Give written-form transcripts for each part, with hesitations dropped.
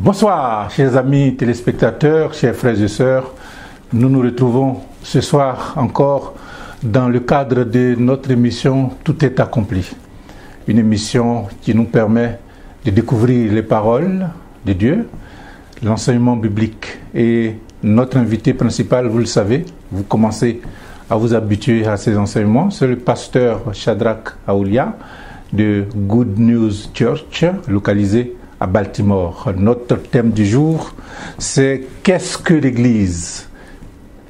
Bonsoir, chers amis téléspectateurs, chers frères et sœurs. Nous nous retrouvons ce soir encore dans le cadre de notre émission Tout est accompli. Une émission qui nous permet de découvrir les paroles de Dieu, l'enseignement biblique. Et notre invité principal, vous le savez, vous commencez à vous habituer à ces enseignements, c'est le pasteur Shadrach Aoulia de Good News Church, localisé à Baltimore. Notre thème du jour, c'est « Qu'est-ce que l'Église ?»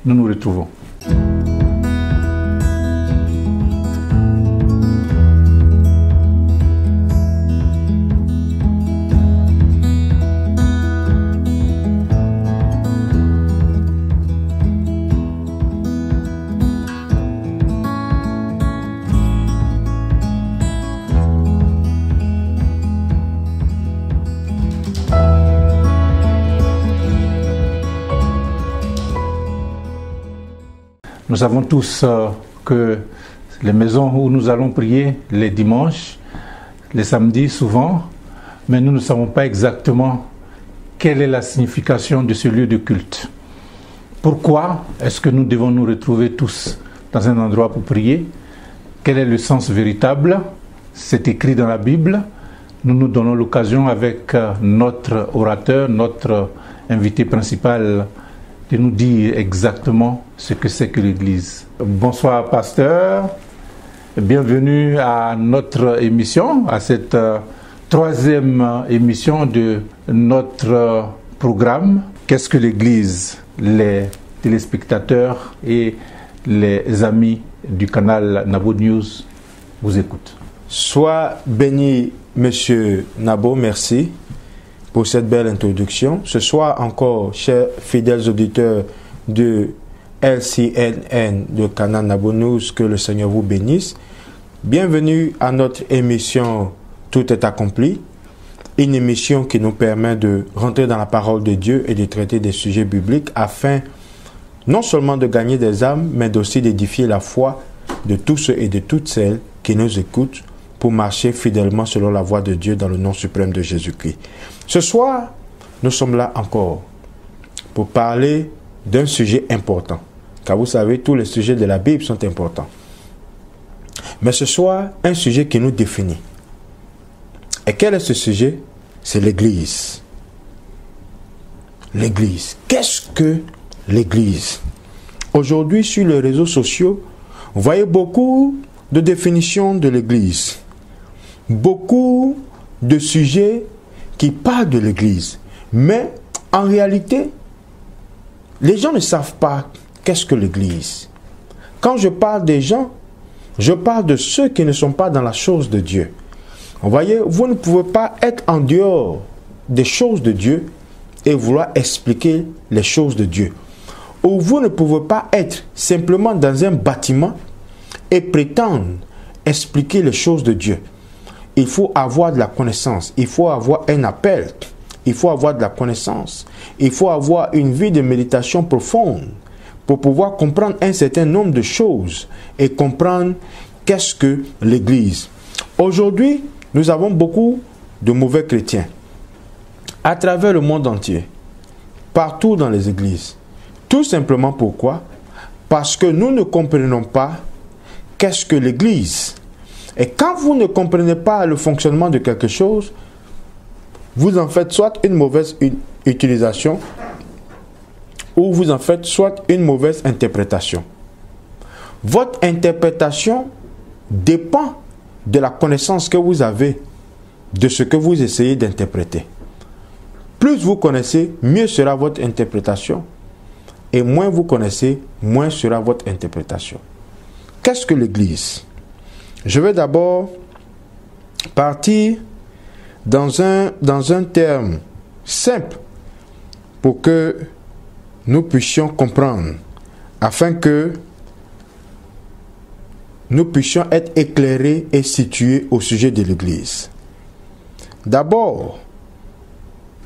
Nous nous retrouvons. Nous savons tous que les maisons où nous allons prier les dimanches, les samedis souvent, mais nous ne savons pas exactement quelle est la signification de ce lieu de culte. Pourquoi est-ce que nous devons nous retrouver tous dans un endroit pour prier? Quel est le sens véritable? C'est écrit dans la Bible. Nous nous donnons l'occasion avec notre orateur, notre invité principal, de nous dire exactement ce que c'est que l'Église. Bonsoir pasteur, bienvenue à notre émission, à cette troisième émission de notre programme. Qu'est-ce que l'Église? Les téléspectateurs et les amis du canal Nabo News vous écoutent. Sois béni, monsieur Nabo, merci pour cette belle introduction. Ce soir encore, chers fidèles auditeurs de LCNN, de canal Nabo News, que le Seigneur vous bénisse. Bienvenue à notre émission Tout est accompli, une émission qui nous permet de rentrer dans la parole de Dieu et de traiter des sujets bibliques afin non seulement de gagner des âmes, mais aussi d'édifier la foi de tous ceux et de toutes celles qui nous écoutent pour marcher fidèlement selon la voie de Dieu dans le nom suprême de Jésus-Christ. Ce soir, nous sommes là encore pour parler d'un sujet important. Car vous savez, tous les sujets de la Bible sont importants. Mais ce soir, un sujet qui nous définit. Et quel est ce sujet? C'est l'Église. L'Église. Qu'est-ce que l'Église? Aujourd'hui, sur les réseaux sociaux, vous voyez beaucoup de définitions de l'Église. Beaucoup de sujets qui parlent de l'Église. Mais en réalité, les gens ne savent pas qu'est-ce que l'Église. Quand je parle des gens, je parle de ceux qui ne sont pas dans la chose de Dieu. Vous voyez, vous ne pouvez pas être en dehors des choses de Dieu et vouloir expliquer les choses de Dieu. Ou vous ne pouvez pas être simplement dans un bâtiment et prétendre expliquer les choses de Dieu. Il faut avoir de la connaissance, il faut avoir un appel, il faut avoir de la connaissance, il faut avoir une vie de méditation profonde pour pouvoir comprendre un certain nombre de choses et comprendre qu'est-ce que l'Église. Aujourd'hui, nous avons beaucoup de mauvais chrétiens à travers le monde entier, partout dans les églises. Tout simplement pourquoi? Parce que nous ne comprenons pas qu'est-ce que l'Église. Et quand vous ne comprenez pas le fonctionnement de quelque chose, vous en faites soit une mauvaise utilisation ou vous en faites soit une mauvaise interprétation. Votre interprétation dépend de la connaissance que vous avez de ce que vous essayez d'interpréter. Plus vous connaissez, mieux sera votre interprétation. Et moins vous connaissez, moins sera votre interprétation. Qu'est-ce que l'Église? Je vais d'abord partir dans un terme simple pour que nous puissions comprendre, afin que nous puissions être éclairés et situés au sujet de l'Église. D'abord,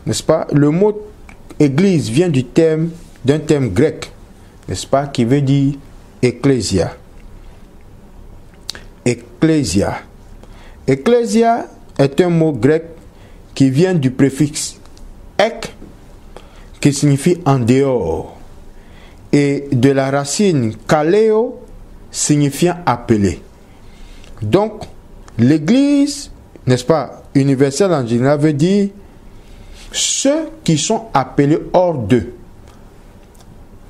n'est-ce pas, le mot Église vient d'un terme grec, n'est-ce pas, qui veut dire ecclésia. Ecclésia. Ecclésia est un mot grec qui vient du préfixe ek, qui signifie en dehors, et de la racine kaleo, signifiant appelé. Donc, l'Église, n'est-ce pas, universelle en général, veut dire ceux qui sont appelés hors d'eux.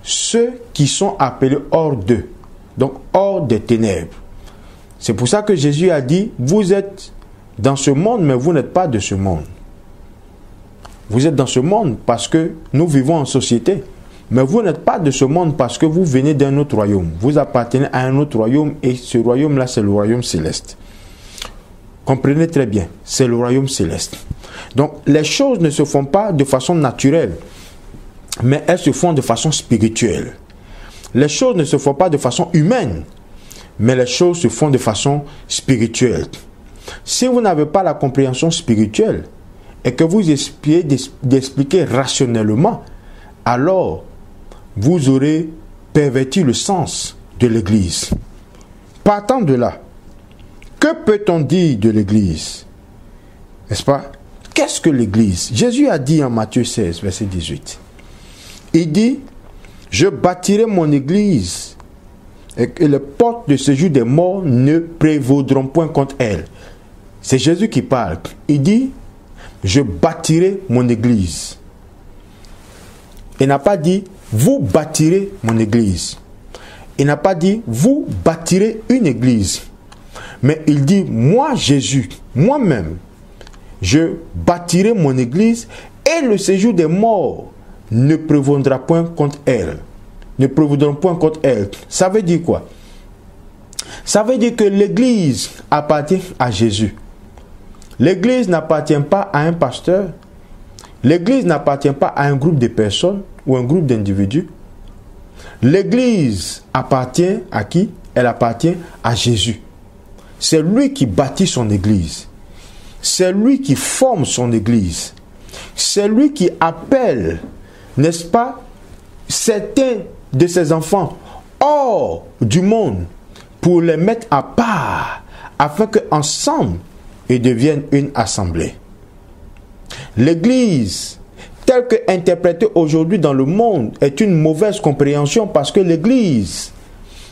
Ceux qui sont appelés hors d'eux. Donc, hors des ténèbres. C'est pour ça que Jésus a dit, vous êtes dans ce monde, mais vous n'êtes pas de ce monde. Vous êtes dans ce monde parce que nous vivons en société. Mais vous n'êtes pas de ce monde parce que vous venez d'un autre royaume. Vous appartenez à un autre royaume et ce royaume-là, c'est le royaume céleste. Comprenez très bien, c'est le royaume céleste. Donc, les choses ne se font pas de façon naturelle, mais elles se font de façon spirituelle. Les choses ne se font pas de façon humaine, mais les choses se font de façon spirituelle. Si vous n'avez pas la compréhension spirituelle et que vous essayez d'expliquer rationnellement, alors vous aurez perverti le sens de l'Église. Partant de là, que peut-on dire de l'Église? N'est-ce pas? Qu'est-ce que l'Église? Jésus a dit en Matthieu 16, verset 18. Il dit, je bâtirai mon Église et que les portes de séjour des morts ne prévaudront point contre elle. C'est Jésus qui parle. Il dit, je bâtirai mon Église. Il n'a pas dit, vous bâtirez mon Église. Il n'a pas dit, vous bâtirez une Église. Mais il dit, moi Jésus, moi-même, je bâtirai mon Église et le séjour des morts ne prévaudra point contre elle. Ne prévaudront point contre elle. Ça veut dire quoi? Ça veut dire que l'Église appartient à Jésus. L'Église n'appartient pas à un pasteur. L'Église n'appartient pas à un groupe de personnes ou un groupe d'individus. L'Église appartient à qui? Elle appartient à Jésus. C'est lui qui bâtit son Église. C'est lui qui forme son Église. C'est lui qui appelle, n'est-ce pas, certains de ses enfants hors du monde pour les mettre à part afin qu'ensemble ils deviennent une assemblée. L'Église, telle que interprétée aujourd'hui dans le monde, est une mauvaise compréhension parce que l'Église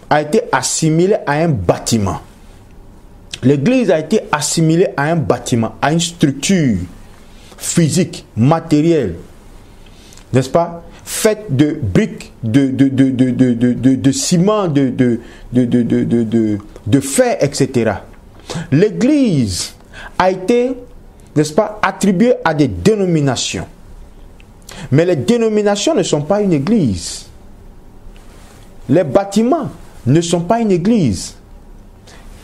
a été assimilée à un bâtiment. L'Église a été assimilée à un bâtiment, à une structure physique, matérielle, n'est-ce pas, faite de briques, de ciment, de fer, etc. L'Église a été, n'est-ce pas, attribuée à des dénominations. Mais les dénominations ne sont pas une église. Les bâtiments ne sont pas une église.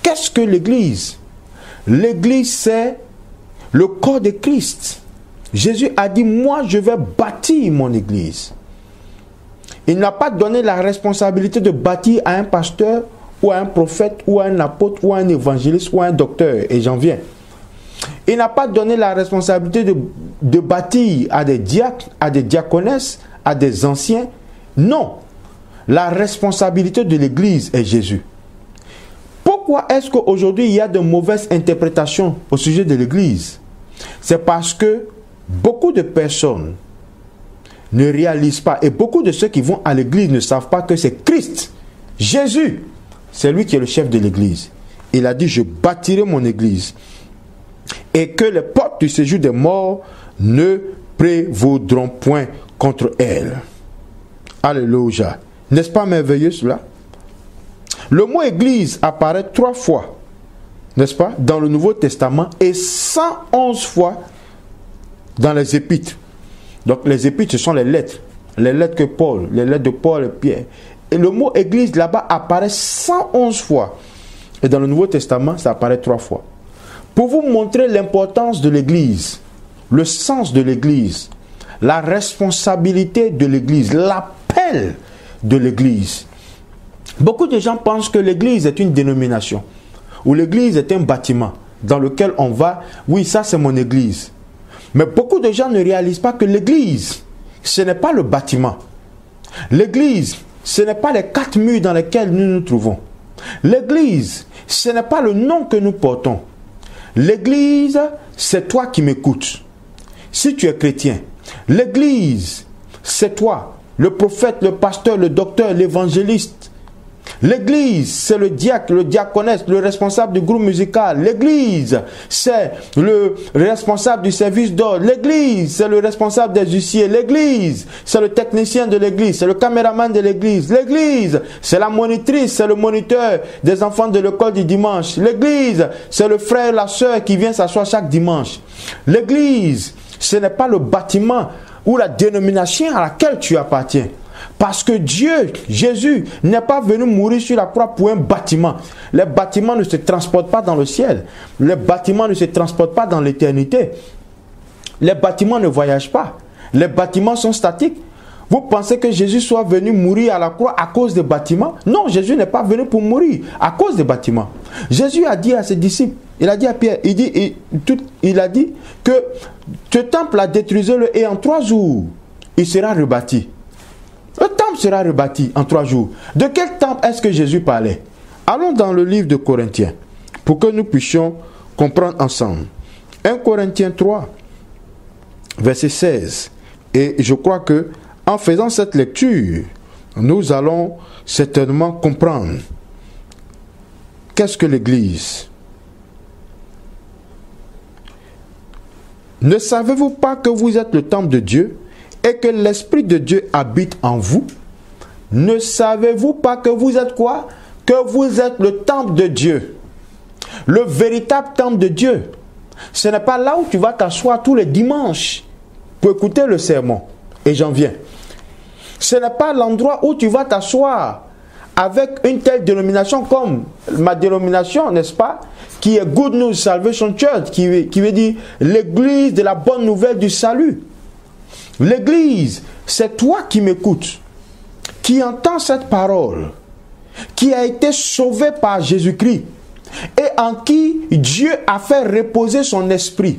Qu'est-ce que l'église? L'église, c'est le corps de Christ. Jésus a dit, moi je vais bâtir mon église. Il n'a pas donné la responsabilité de bâtir à un pasteur ou à un prophète ou à un apôtre ou à un évangéliste ou à un docteur, et j'en viens. Il n'a pas donné la responsabilité de bâtir à des diacres, à des diaconesses, à des anciens. Non. La responsabilité de l'Église est Jésus. Pourquoi est-ce qu'aujourd'hui il y a de mauvaises interprétations au sujet de l'Église? C'est parce que beaucoup de personnes ne réalisent pas, et beaucoup de ceux qui vont à l'Église ne savent pas que c'est Christ, Jésus, c'est lui qui est le chef de l'Église. Il a dit, je bâtirai mon Église et que les portes du séjour des morts ne prévaudront point contre elle. Alléluia. N'est-ce pas merveilleux cela? Le mot église apparaît 3 fois, n'est-ce pas, dans le Nouveau Testament et 111 fois dans les épîtres. Donc les épîtres, ce sont les lettres que Paul, les lettres de Paul et Pierre. Et le mot église là-bas apparaît 111 fois. Et dans le Nouveau Testament, ça apparaît 3 fois. Pour vous montrer l'importance de l'église, le sens de l'église, la responsabilité de l'église, l'appel de l'église. Beaucoup de gens pensent que l'église est une dénomination, ou l'église est un bâtiment dans lequel on va, oui, ça c'est mon église. Mais beaucoup de gens ne réalisent pas que l'église, ce n'est pas le bâtiment. L'église, ce n'est pas les 4 murs dans lesquels nous nous trouvons. L'église, ce n'est pas le nom que nous portons. L'église, c'est toi qui m'écoutes. Si tu es chrétien, L'église, c'est toi, le prophète, le pasteur, le docteur, l'évangéliste. L'église, c'est le diacre, le diaconesse, le responsable du groupe musical. L'église, c'est le responsable du service d'ordre. L'église, c'est le responsable des huissiers. L'église, c'est le technicien de l'église, c'est le caméraman de l'église. L'église, c'est la monitrice, c'est le moniteur des enfants de l'école du dimanche. L'église, c'est le frère, la sœur qui vient s'asseoir chaque dimanche. L'église, ce n'est pas le bâtiment ou la dénomination à laquelle tu appartiens. Parce que Dieu, Jésus, n'est pas venu mourir sur la croix pour un bâtiment. Les bâtiments ne se transportent pas dans le ciel. Les bâtiments ne se transportent pas dans l'éternité. Les bâtiments ne voyagent pas. Les bâtiments sont statiques. Vous pensez que Jésus soit venu mourir à la croix à cause des bâtiments? Non, Jésus n'est pas venu pour mourir à cause des bâtiments. Jésus a dit à ses disciples, il a dit à Pierre, il a dit que ce temple a détruisé-le et en 3 jours, il sera rebâti. Le temple sera rebâti en 3 jours. De quel temple est-ce que Jésus parlait? Allons dans le livre de Corinthiens pour que nous puissions comprendre ensemble. 1 Corinthiens 3, verset 16. Et je crois que en faisant cette lecture, nous allons certainement comprendre qu'est-ce que l'Église. Ne savez-vous pas que vous êtes le temple de Dieu et que l'Esprit de Dieu habite en vous? Ne savez-vous pas que vous êtes quoi? Que vous êtes le temple de Dieu. Le véritable temple de Dieu. Ce n'est pas là où tu vas t'asseoir tous les dimanches pour écouter le sermon. Et j'en viens. Ce n'est pas l'endroit où tu vas t'asseoir avec une telle dénomination comme ma dénomination, n'est-ce pas? Qui est Good News Salvation Church, qui veut dire l'église de la bonne nouvelle du salut. L'église, c'est toi qui m'écoutes, qui entends cette parole, qui a été sauvé par Jésus-Christ et en qui Dieu a fait reposer son esprit.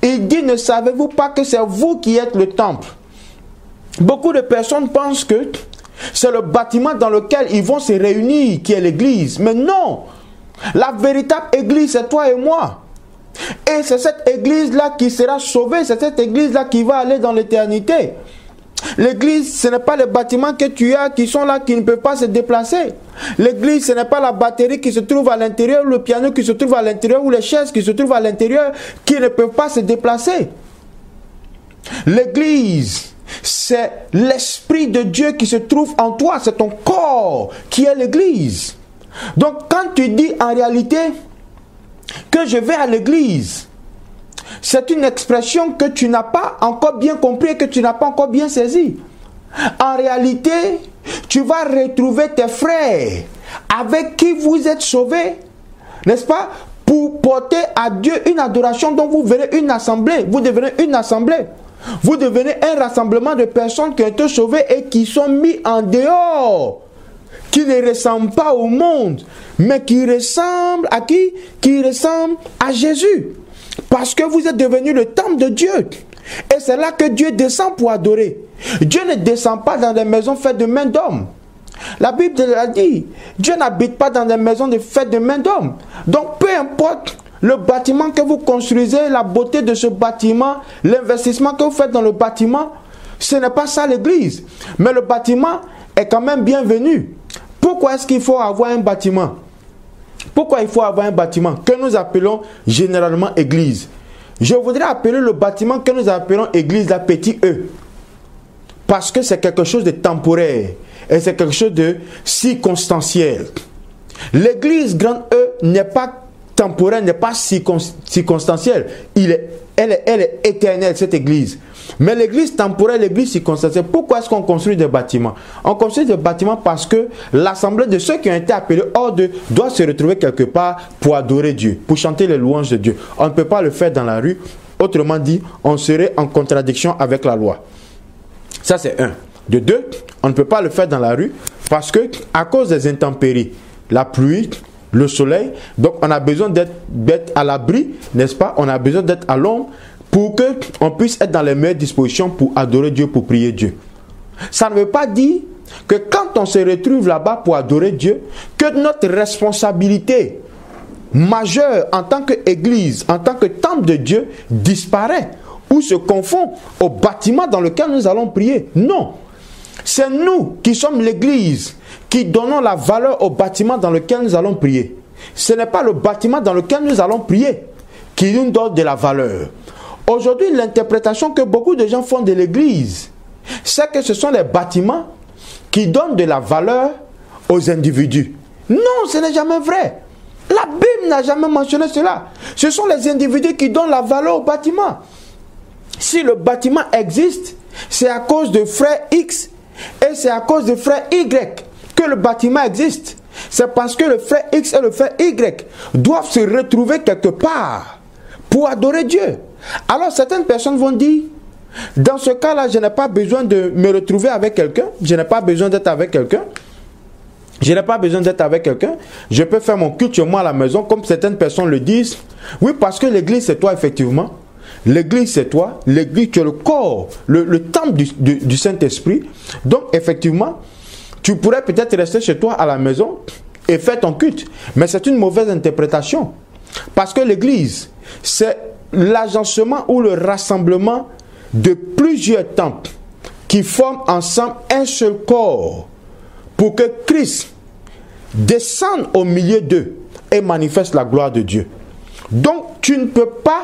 Il dit, ne savez-vous pas que c'est vous qui êtes le temple? Beaucoup de personnes pensent que c'est le bâtiment dans lequel ils vont se réunir qui est l'église. Mais non! La véritable église, c'est toi et moi. Et c'est cette église-là qui sera sauvée. C'est cette église-là qui va aller dans l'éternité. L'église, ce n'est pas les bâtiments que tu as qui sont là, qui ne peuvent pas se déplacer. L'église, ce n'est pas la batterie qui se trouve à l'intérieur, ou le piano qui se trouve à l'intérieur, ou les chaises qui se trouvent à l'intérieur, qui ne peuvent pas se déplacer. L'église, c'est l'Esprit de Dieu qui se trouve en toi. C'est ton corps qui est l'église. Donc quand tu dis en réalité que je vais à l'église, c'est une expression que tu n'as pas encore bien compris, que tu n'as pas encore bien saisi. En réalité, tu vas retrouver tes frères avec qui vous êtes sauvés, n'est-ce pas? Pour porter à Dieu une adoration dont vous verrez une assemblée. Vous devenez une assemblée. Vous devenez un rassemblement de personnes qui ont été sauvées et qui sont mis en dehors. Qui ne ressemble pas au monde, mais qui ressemble à qui? Qui ressemble à Jésus. Parce que vous êtes devenu le temple de Dieu. Et c'est là que Dieu descend pour adorer. Dieu ne descend pas dans des maisons faites de mains d'hommes. La Bible l'a dit. Dieu n'habite pas dans des maisons faites de mains d'hommes. Donc peu importe le bâtiment que vous construisez, la beauté de ce bâtiment, l'investissement que vous faites dans le bâtiment, ce n'est pas ça l'église. Mais le bâtiment est quand même bienvenu. Pourquoi est-ce qu'il faut avoir un bâtiment? Pourquoi il faut avoir un bâtiment que nous appelons généralement église? Je voudrais appeler le bâtiment que nous appelons église la petit E. Parce que c'est quelque chose de temporaire. Et c'est quelque chose de circonstanciel. L'église grande E n'est pas temporaire, n'est pas circonstancielle. Elle est éternelle, cette église. Mais l'église temporelle, l'église circonstancielle, pourquoi est-ce qu'on construit des bâtiments? On construit des bâtiments parce que l'assemblée de ceux qui ont été appelés hors d'eux doit se retrouver quelque part pour adorer Dieu, pour chanter les louanges de Dieu. On ne peut pas le faire dans la rue. Autrement dit, on serait en contradiction avec la loi. Ça, c'est un. De deux, on ne peut pas le faire dans la rue parce que, à cause des intempéries, la pluie, le soleil, donc on a besoin d'être à l'abri, n'est-ce pas? On a besoin d'être à l'ombre pour qu'on puisse être dans les meilleures dispositions pour adorer Dieu, pour prier Dieu. Ça ne veut pas dire que quand on se retrouve là-bas pour adorer Dieu, que notre responsabilité majeure en tant qu'église, en tant que temple de Dieu, disparaît. ou se confond au bâtiment dans lequel nous allons prier. Non. C'est nous qui sommes l'Église qui donnons la valeur au bâtiment dans lequel nous allons prier. Ce n'est pas le bâtiment dans lequel nous allons prier qui nous donne de la valeur. Aujourd'hui, l'interprétation que beaucoup de gens font de l'Église, c'est que ce sont les bâtiments qui donnent de la valeur aux individus. Non, ce n'est jamais vrai. La Bible n'a jamais mentionné cela. Ce sont les individus qui donnent la valeur au bâtiment. Si le bâtiment existe, c'est à cause de frère X et c'est à cause de frère Y que le bâtiment existe. C'est parce que le frère X et le frère Y doivent se retrouver quelque part pour adorer Dieu. Alors certaines personnes vont dire, dans ce cas-là, je n'ai pas besoin de me retrouver avec quelqu'un, je n'ai pas besoin d'être avec quelqu'un. Je n'ai pas besoin d'être avec quelqu'un. Je peux faire mon culte chez moi à la maison, comme certaines personnes le disent. Oui, parce que l'église, c'est toi, effectivement. L'église, c'est toi. L'église, tu es le corps, le temple du Saint-Esprit. Donc, effectivement, tu pourrais peut-être rester chez toi à la maison et faire ton culte. Mais c'est une mauvaise interprétation. Parce que l'église, c'est l'agencement ou le rassemblement de plusieurs temples qui forment ensemble un seul corps pour que Christ descende au milieu d'eux et manifeste la gloire de Dieu. Donc, tu ne peux pas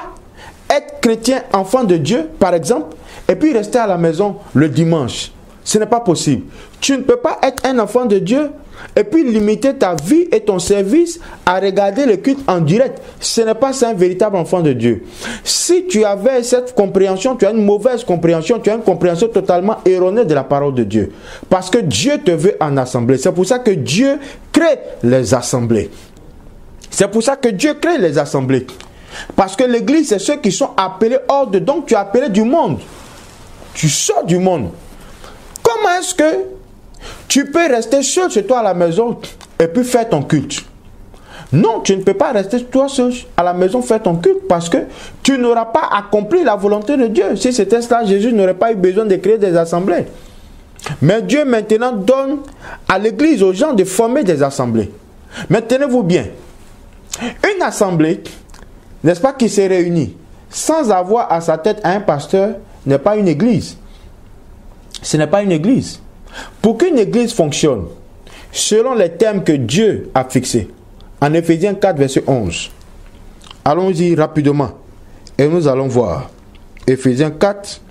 être chrétien, enfant de Dieu, par exemple, et puis rester à la maison le dimanche. Ce n'est pas possible. Tu ne peux pas être un enfant de Dieu et puis limiter ta vie et ton service à regarder le culte en direct. Ce n'est pas un véritable enfant de Dieu. Si tu avais cette compréhension, tu as une mauvaise compréhension, tu as une compréhension totalement erronée de la parole de Dieu. Parce que Dieu te veut en assemblée. C'est pour ça que Dieu crée les assemblées. C'est pour ça que Dieu crée les assemblées. Parce que l'église, c'est ceux qui sont appelés hors de... Donc tu es appelé du monde. Tu sors du monde. Comment est-ce que tu peux rester seul chez toi à la maison et puis faire ton culte? Non, tu ne peux pas rester toi seul à la maison faire ton culte parce que tu n'auras pas accompli la volonté de Dieu. Si c'était cela, Jésus n'aurait pas eu besoin de créer des assemblées. Mais Dieu maintenant donne à l'église, aux gens, de former des assemblées. Mais tenez-vous bien, une assemblée, n'est-ce pas, qui se réunit sans avoir à sa tête un pasteur, n'est pas une église. Ce n'est pas une église. Pour qu'une église fonctionne, selon les termes que Dieu a fixés, en Éphésiens 4, verset 11, allons-y rapidement et nous allons voir. Éphésiens 4,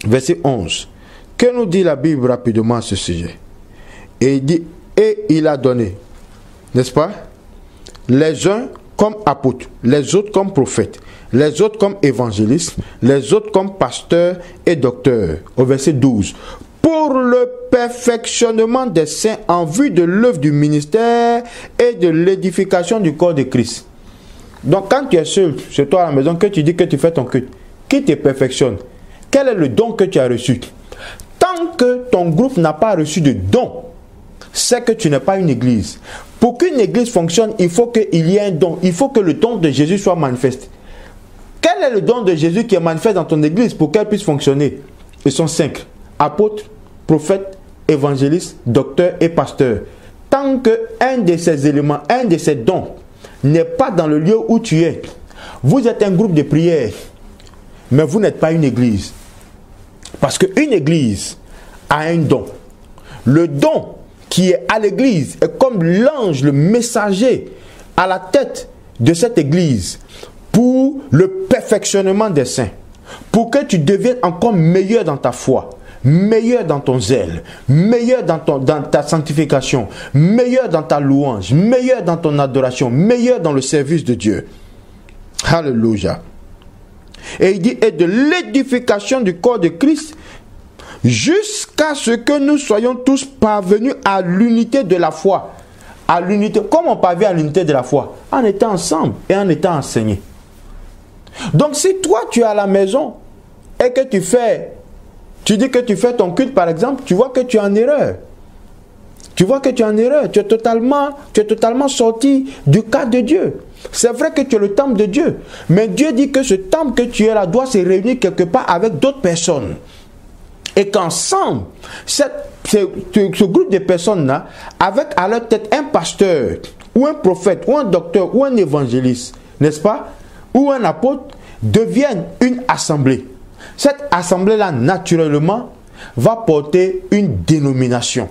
verset 11. Que nous dit la Bible rapidement à ce sujet? Et il dit, et il a donné, n'est-ce pas, les uns comme apôtres, les autres comme prophètes, les autres comme évangélistes, les autres comme pasteurs et docteurs. Au verset 12. Pour le perfectionnement des saints en vue de l'œuvre du ministère et de l'édification du corps de Christ. Donc quand tu es seul chez toi à la maison, que tu dis que tu fais ton culte, qui te perfectionne? Quel est le don que tu as reçu? Tant que ton groupe n'a pas reçu de don, c'est que tu n'es pas une église. Pour qu'une église fonctionne, il faut qu'il y ait un don. Il faut que le don de Jésus soit manifeste. Quel est le don de Jésus qui est manifeste dans ton église pour qu'elle puisse fonctionner? Ils sont 5. Apôtres, prophètes, évangélistes, docteurs et pasteurs. Tant qu'un de ces éléments, un de ces dons n'est pas dans le lieu où tu es, vous êtes un groupe de prière, mais vous n'êtes pas une église. Parce qu'une église a un don. Le don qui est à l'église est comme l'ange, le messager à la tête de cette église pour le perfectionnement des saints, pour que tu deviennes encore meilleur dans ta foi, meilleur dans ton zèle, meilleur dans ta sanctification, meilleur dans ta louange, meilleur dans ton adoration, meilleur dans le service de Dieu. Alléluia. Et il dit, et de l'édification du corps de Christ, jusqu'à ce que nous soyons tous parvenus à l'unité de la foi. À l'unité. Comment on parvient à l'unité de la foi? En étant ensemble et en étant enseignés. Donc si toi tu es à la maison et que tu dis que tu fais ton culte par exemple, tu vois que tu es en erreur. Tu vois que tu es en erreur. Tu es totalement sorti du cadre de Dieu. C'est vrai que tu es le temple de Dieu. Mais Dieu dit que ce temple que tu es là doit se réunir quelque part avec d'autres personnes. Et qu'ensemble, ce groupe de personnes-là, avec à leur tête un pasteur, ou un prophète, ou un docteur, ou un évangéliste, n'est-ce pas? Ou un apôtre, devienne une assemblée, cette assemblée-là, naturellement, va porter une dénomination.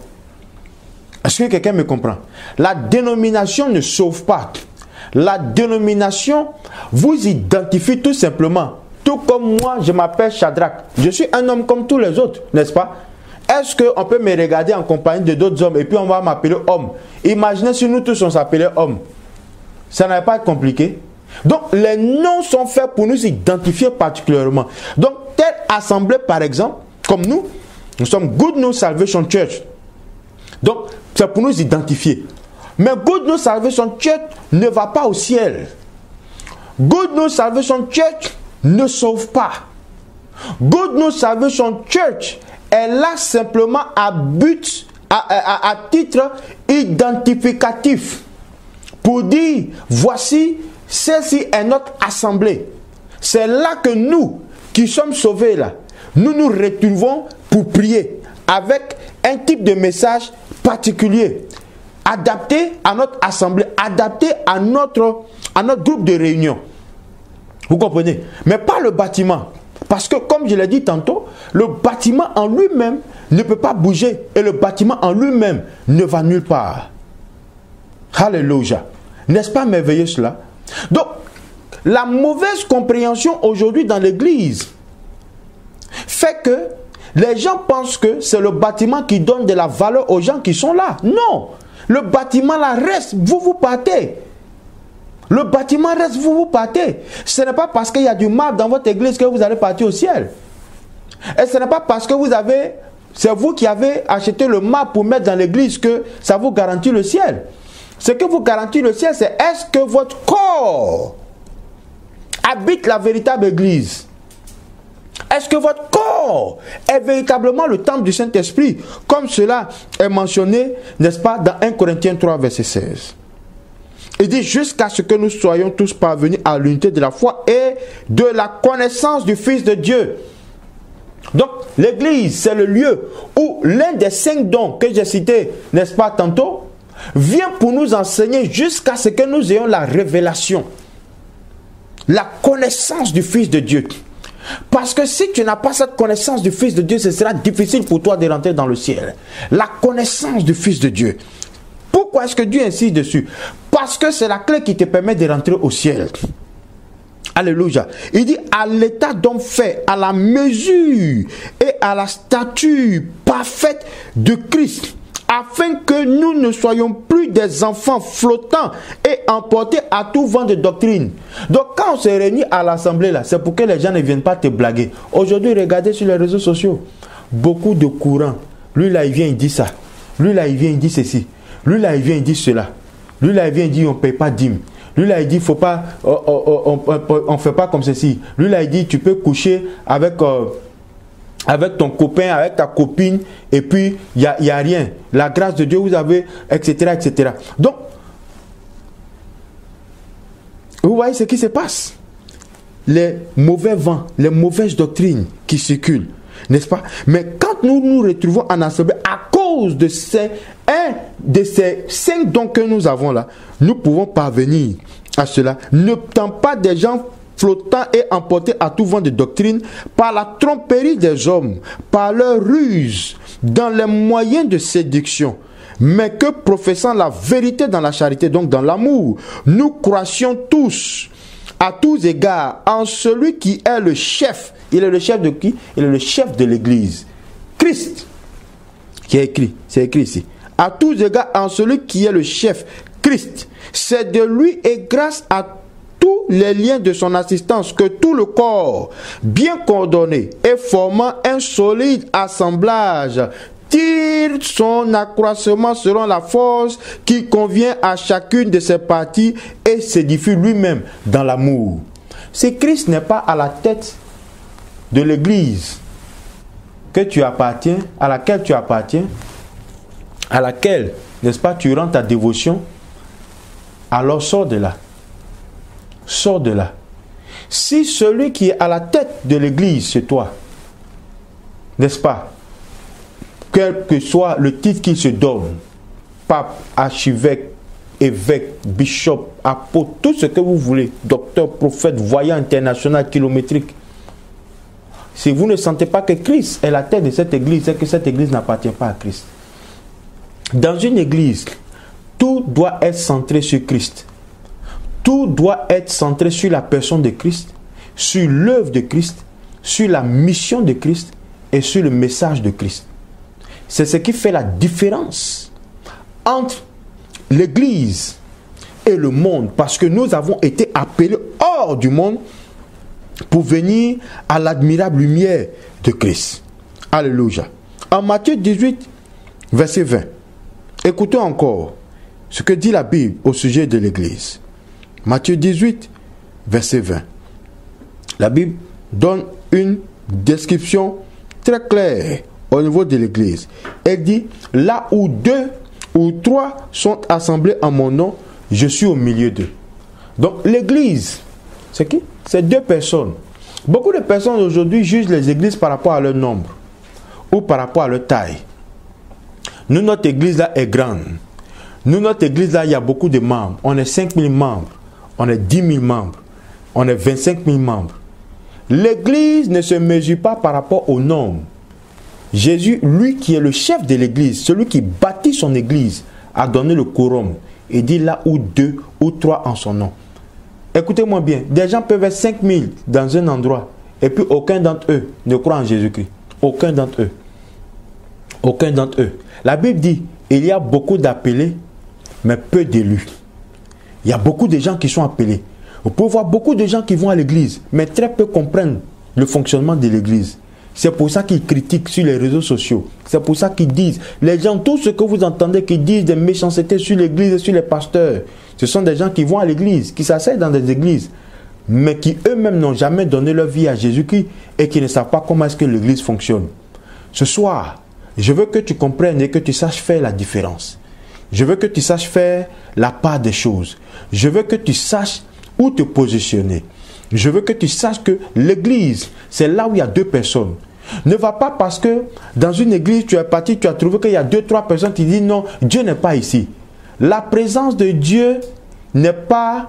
Est-ce que quelqu'un me comprend? La dénomination ne sauve pas. La dénomination vous identifie tout simplement. Tout comme moi, je m'appelle Shadrach. Je suis un homme comme tous les autres, n'est-ce pas? Est-ce qu'on peut me regarder en compagnie de d'autres hommes et puis on va m'appeler homme? Imaginez si nous tous on s'appelait homme. Ça n'a pas été compliqué. Donc, les noms sont faits pour nous identifier particulièrement. Donc, telle assemblée, par exemple, comme nous sommes Good News Salvation Church. Donc, c'est pour nous identifier. Mais Good News Salvation Church ne va pas au ciel. Good News Salvation Church ne sauve pas. Good News Salvation Church est là simplement à titre identificatif. Pour dire, voici, celle-ci est notre assemblée. C'est là que nous, qui sommes sauvés là, nous nous retrouvons pour prier avec un type de message particulier, adapté à notre assemblée, adapté à notre groupe de réunion. Vous comprenez? Mais pas le bâtiment. Parce que, comme je l'ai dit tantôt, le bâtiment en lui-même ne peut pas bouger. Et le bâtiment en lui-même ne va nulle part. Alléluia. N'est-ce pas merveilleux cela? Donc, la mauvaise compréhension aujourd'hui dans l'église fait que les gens pensent que c'est le bâtiment qui donne de la valeur aux gens qui sont là. Non. Le bâtiment là reste, vous partez. Le bâtiment reste, vous partez. Ce n'est pas parce qu'il y a du marbre dans votre église que vous allez partir au ciel. Et ce n'est pas parce que c'est vous qui avez acheté le marbre pour mettre dans l'église que ça vous garantit le ciel. Ce que vous garantit le ciel, c'est est-ce que votre corps habite la véritable église? Est-ce que votre corps est véritablement le temple du Saint-Esprit? Comme cela est mentionné, n'est-ce pas, dans 1 Corinthiens 3, verset 16. Il dit jusqu'à ce que nous soyons tous parvenus à l'unité de la foi et de la connaissance du Fils de Dieu. Donc, l'église, c'est le lieu où l'un des 5 dons que j'ai cités, n'est-ce pas, tantôt, vient pour nous enseigner jusqu'à ce que nous ayons la révélation, la connaissance du Fils de Dieu. Parce que si tu n'as pas cette connaissance du Fils de Dieu, ce sera difficile pour toi de rentrer dans le ciel. La connaissance du Fils de Dieu. Pourquoi est-ce que Dieu insiste dessus? Parce que c'est la clé qui te permet de rentrer au ciel. Alléluia. Il dit à l'état d'homme fait, à la mesure et à la stature parfaite de Christ, afin que nous ne soyons plus des enfants flottants et emportés à tout vent de doctrine. Donc quand on se réunit à l'assemblée là, c'est pour que les gens ne viennent pas te blaguer. Aujourd'hui, regardez sur les réseaux sociaux, beaucoup de courants. Lui là, il vient, il dit ça. Lui là, il vient, il dit ceci. Lui là, il vient, il dit cela. Lui là, il vient, il dit on ne paye pas dîme. Lui là, il dit faut pas, on fait pas comme ceci. Lui là, il dit tu peux coucher avec ton copain, avec ta copine, et puis il y a rien. La grâce de Dieu, vous avez, etc., etc. Donc, vous voyez ce qui se passe. Les mauvais vents, les mauvaises doctrines qui circulent, n'est-ce pas? Mais quand nous nous retrouvons en assemblée, à cause de un de ces 5 dons que nous avons là, nous pouvons parvenir à cela. N'étant pas des gens flottants et emportés à tout vent de doctrine par la tromperie des hommes, par leur ruse, dans les moyens de séduction, mais que professant la vérité dans la charité, donc dans l'amour, nous croissions tous, à tous égards, en celui qui est le chef. Il est le chef de qui? Il est le chef de l'église. Christ, qui est écrit, c'est écrit ici. À tous égards, en celui qui est le chef, Christ. C'est de lui et grâce à tous les liens de son assistance que tout le corps, bien coordonné et formant un solide assemblage, tire son accroissement selon la force qui convient à chacune de ses parties et s'édifie lui-même dans l'amour. Si Christ n'est pas à la tête de l'église que tu appartiens, à laquelle tu appartiens, à laquelle, n'est-ce pas, tu rends ta dévotion, alors sors de là. Sors de là. Si celui qui est à la tête de l'église, c'est toi, n'est-ce pas, quel que soit le titre qu'il se donne, pape, archevêque, évêque, bishop, apôtre, tout ce que vous voulez, docteur, prophète, voyant international, kilométrique. Si vous ne sentez pas que Christ est la tête de cette église, c'est que cette église n'appartient pas à Christ. Dans une église, tout doit être centré sur Christ. Tout doit être centré sur la personne de Christ, sur l'œuvre de Christ, sur la mission de Christ et sur le message de Christ. C'est ce qui fait la différence entre l'église et le monde, parce que nous avons été appelés hors du monde pour venir à l'admirable lumière de Christ. Alléluia. En Matthieu 18, verset 20, écoutons encore ce que dit la Bible au sujet de l'église. Matthieu 18, verset 20. La Bible donne une description très claire au niveau de l'église. Elle dit, là où 2 ou 3 sont assemblés en mon nom, je suis au milieu d'eux. Donc l'église, c'est qui? C'est 2 personnes. Beaucoup de personnes aujourd'hui jugent les églises par rapport à leur nombre ou par rapport à leur taille. Nous, notre église là est grande. Nous, notre église là, il y a beaucoup de membres. On est 5 000 membres. On est 10 000 membres. On est 25 000 membres. L'église ne se mesure pas par rapport au nombre. Jésus, lui qui est le chef de l'église, celui qui bâtit son église, a donné le quorum. Il dit là où 2 ou 3 en son nom. Écoutez-moi bien, des gens peuvent être 5 000 dans un endroit et puis aucun d'entre eux ne croit en Jésus-Christ. Aucun d'entre eux. Aucun d'entre eux. La Bible dit, il y a beaucoup d'appelés, mais peu d'élus. Il y a beaucoup de gens qui sont appelés. Vous pouvez voir beaucoup de gens qui vont à l'église, mais très peu comprennent le fonctionnement de l'église. C'est pour ça qu'ils critiquent sur les réseaux sociaux. C'est pour ça qu'ils disent, les gens, tout ce que vous entendez qui disent des méchancetés sur l'église et sur les pasteurs, ce sont des gens qui vont à l'église, qui s'asseyent dans des églises, mais qui eux-mêmes n'ont jamais donné leur vie à Jésus-Christ et qui ne savent pas comment est-ce que l'église fonctionne. Ce soir, je veux que tu comprennes et que tu saches faire la différence. Je veux que tu saches faire la part des choses. Je veux que tu saches où te positionner. Je veux que tu saches que l'église, c'est là où il y a 2 personnes. Ne va pas parce que dans une église, tu es parti, tu as trouvé qu'il y a 2-3 personnes qui disent non, Dieu n'est pas ici. La présence de Dieu n'est pas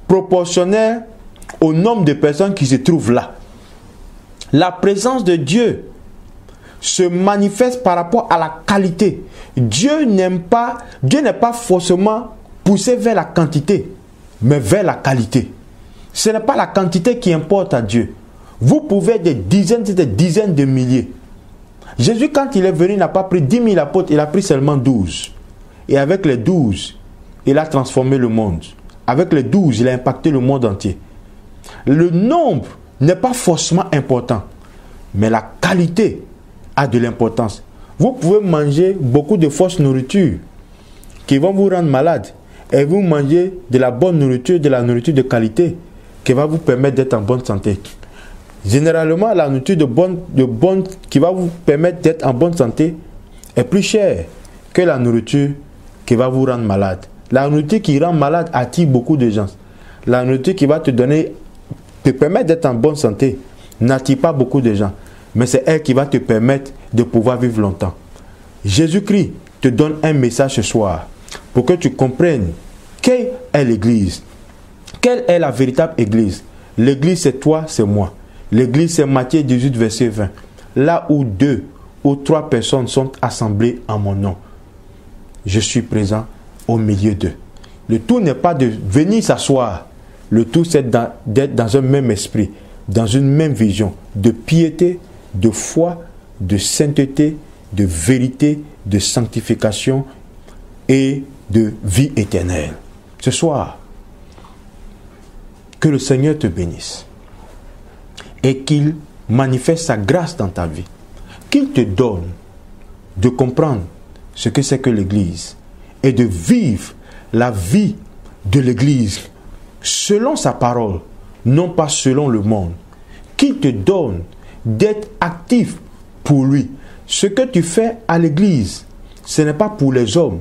proportionnelle au nombre de personnes qui se trouvent là. La présence de Dieu se manifeste par rapport à la qualité. Dieu n'est pas forcément poussé vers la quantité, mais vers la qualité. Ce n'est pas la quantité qui importe à Dieu. Vous pouvez des dizaines de milliers. Jésus, quand il est venu, n'a pas pris 10 000 apôtres, il a pris seulement 12. Et avec les 12, il a transformé le monde. Avec les 12, il a impacté le monde entier. Le nombre n'est pas forcément important, mais la qualité a de l'importance. Vous pouvez manger beaucoup de fausses nourritures qui vont vous rendre malade, et vous mangez de la bonne nourriture, de la nourriture de qualité qui va vous permettre d'être en bonne santé. Généralement, la nourriture qui va vous permettre d'être en bonne santé est plus chère que la nourriture qui va vous rendre malade. La nourriture qui rend malade attire beaucoup de gens. La nourriture qui va te permettre d'être en bonne santé n'attire pas beaucoup de gens. Mais c'est elle qui va te permettre de pouvoir vivre longtemps. Jésus-Christ te donne un message ce soir pour que tu comprennes quelle est l'église. Quelle est la véritable église? L'église, c'est toi, c'est moi. L'église, c'est Matthieu 18, verset 20. Là où 2 ou 3 personnes sont assemblées en mon nom, je suis présent au milieu d'eux. Le tout n'est pas de venir s'asseoir. Le tout, c'est d'être dans un même esprit, dans une même vision de piété, de foi, de sainteté, de vérité, de sanctification et de vie éternelle. Ce soir, que le Seigneur te bénisse et qu'il manifeste sa grâce dans ta vie. Qu'il te donne de comprendre ce que c'est que l'Église et de vivre la vie de l'Église selon sa parole, non pas selon le monde. Qu'il te donne d'être actif pour lui. Ce que tu fais à l'Église, ce n'est pas pour les hommes.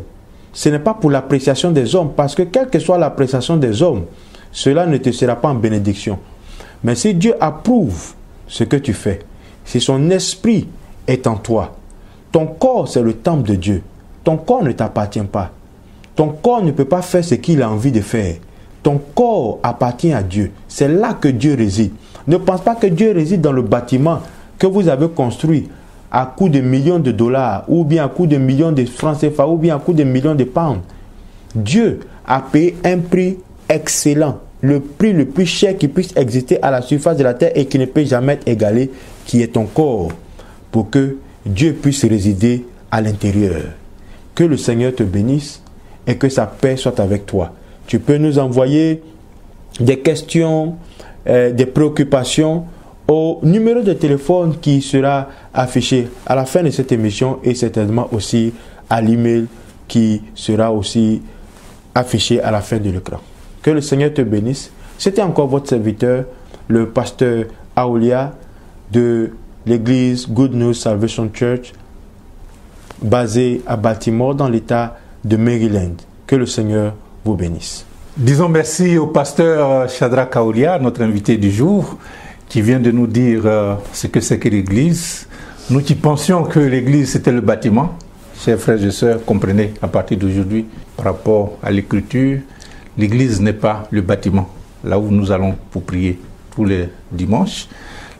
Ce n'est pas pour l'appréciation des hommes, parce que quelle que soit l'appréciation des hommes, cela ne te sera pas en bénédiction. Mais si Dieu approuve ce que tu fais, si son esprit est en toi, ton corps c'est le temple de Dieu. Ton corps ne t'appartient pas. Ton corps ne peut pas faire ce qu'il a envie de faire. Ton corps appartient à Dieu. C'est là que Dieu réside. Ne pense pas que Dieu réside dans le bâtiment que vous avez construit à coût de millions de dollars, ou bien à coût de millions de francs CFA, ou bien à coût de millions de pounds. Dieu a payé un prix excellent, le prix le plus cher qui puisse exister à la surface de la terre et qui ne peut jamais être égalé, qui est ton corps, pour que Dieu puisse résider à l'intérieur. Que le Seigneur te bénisse et que sa paix soit avec toi. Tu peux nous envoyer des questions, des préoccupations au numéro de téléphone qui sera affiché à la fin de cette émission et certainement aussi à l'email qui sera aussi affiché à la fin de l'écran. Que le Seigneur te bénisse. C'était encore votre serviteur, le pasteur Aoulia de l'église Good News Salvation Church, basée à Baltimore dans l'État de Maryland. Que le Seigneur vous bénisse. Disons merci au pasteur Shadrach Aoulia, notre invité du jour, qui vient de nous dire ce que c'est que l'Église. Nous qui pensions que l'Église c'était le bâtiment, chers frères et sœurs, comprenez à partir d'aujourd'hui, par rapport à l'Écriture, l'Église n'est pas le bâtiment, là où nous allons pour prier tous les dimanches.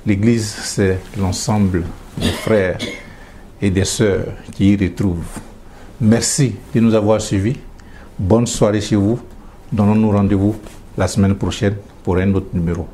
L'Église, c'est l'ensemble des frères et des sœurs qui y retrouvent. Merci de nous avoir suivis. Bonne soirée chez vous. Donnons-nous rendez-vous la semaine prochaine pour un autre numéro.